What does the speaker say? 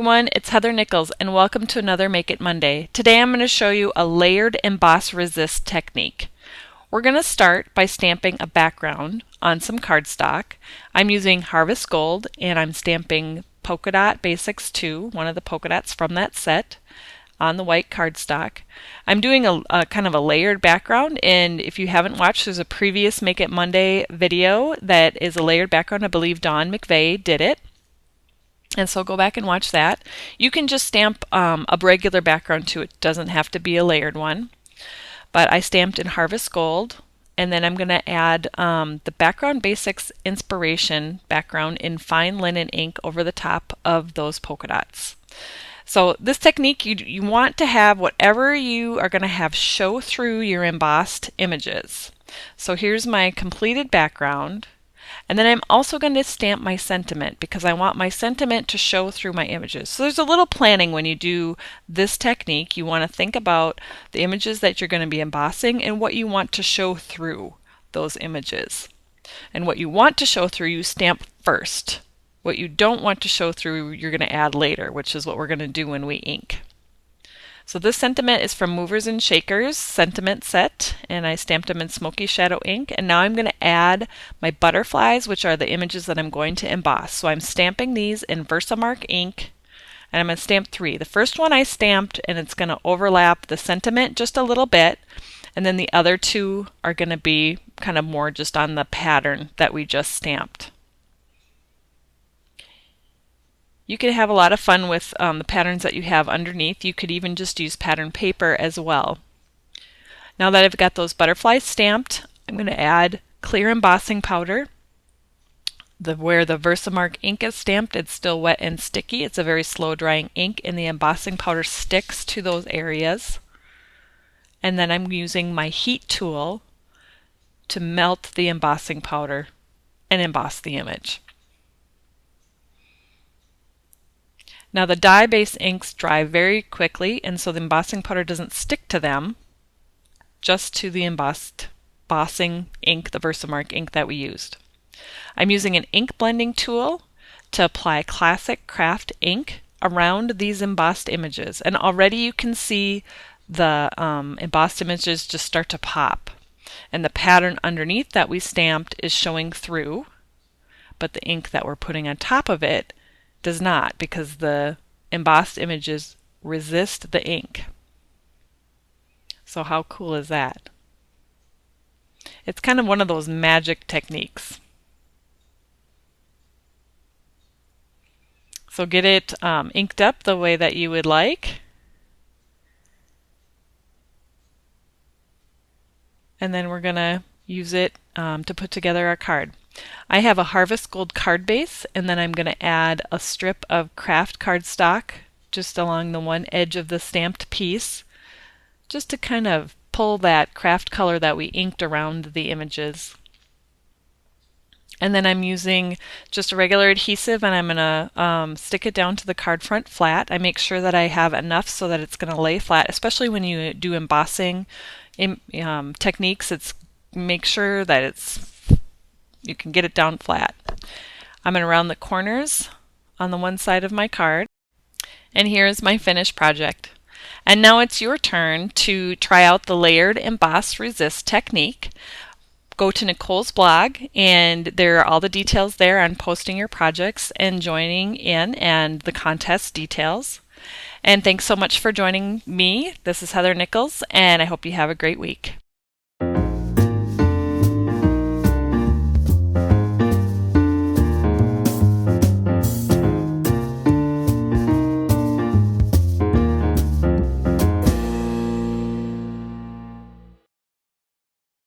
everyone, it's Heather Nichols and welcome to another Make It Monday. Today I'm going to show you a layered emboss resist technique. We're going to start by stamping a background on some cardstock. I'm using Harvest Gold and I'm stamping Polka Dot Basics 2, one of the polka dots from that set, on the white cardstock. I'm doing a kind of a layered background, and if you haven't watched, there's a previous Make It Monday video that is a layered background. I believe Dawn McVeigh did it. And so go back and watch that. You can just stamp a regular background too. It doesn't have to be a layered one. But I stamped in Harvest Gold, and then I'm going to add the Background Basics Inspiration background in fine linen ink over the top of those polka dots. So this technique, you want to have whatever you are going to have show through your embossed images. So here's my completed background. And then I'm also going to stamp my sentiment because I want my sentiment to show through my images. So there's a little planning when you do this technique. You want to think about the images that you're going to be embossing and what you want to show through those images. And what you want to show through, you stamp first. What you don't want to show through, you're going to add later, which is what we're going to do when we ink. So this sentiment is from Movers and Shakers sentiment set, and I stamped them in Smoky Shadow ink. And now I'm going to add my butterflies, which are the images that I'm going to emboss. So I'm stamping these in Versamark ink, and I'm going to stamp 3. The first one I stamped, and it's going to overlap the sentiment just a little bit, and then the other 2 are going to be kind of more just on the pattern that we just stamped. You could have a lot of fun with the patterns that you have underneath. You could even just use pattern paper as well. Now that I've got those butterflies stamped, I'm going to add clear embossing powder. Where the Versamark ink is stamped, it's still wet and sticky. It's a very slow drying ink, and the embossing powder sticks to those areas. And then I'm using my heat tool to melt the embossing powder and emboss the image. Now the dye-based inks dry very quickly, and so the embossing powder doesn't stick to them, just to the embossing ink, the Versamark ink that we used. I'm using an ink blending tool to apply classic craft ink around these embossed images, and already you can see the embossed images just start to pop, and the pattern underneath that we stamped is showing through, but the ink that we're putting on top of it does not, because the embossed images resist the ink. So how cool is that? It's kind of one of those magic techniques. So get it inked up the way that you would like. And then we're going to use it to put together our card. I have a Harvest Gold card base, and then I'm going to add a strip of craft cardstock just along the one edge of the stamped piece, just to kind of pull that craft color that we inked around the images. And then I'm using just a regular adhesive, and I'm going to stick it down to the card front flat. I make sure that I have enough so that it's going to lay flat, especially when you do embossing techniques. Make sure that you can get it down flat. I'm going to round the corners on the one side of my card. And here's my finished project. And now it's your turn to try out the layered emboss resist technique. Go to Nicole's blog, and there are all the details there on posting your projects and joining in, and the contest details. And thanks so much for joining me. This is Heather Nichols, and I hope you have a great week.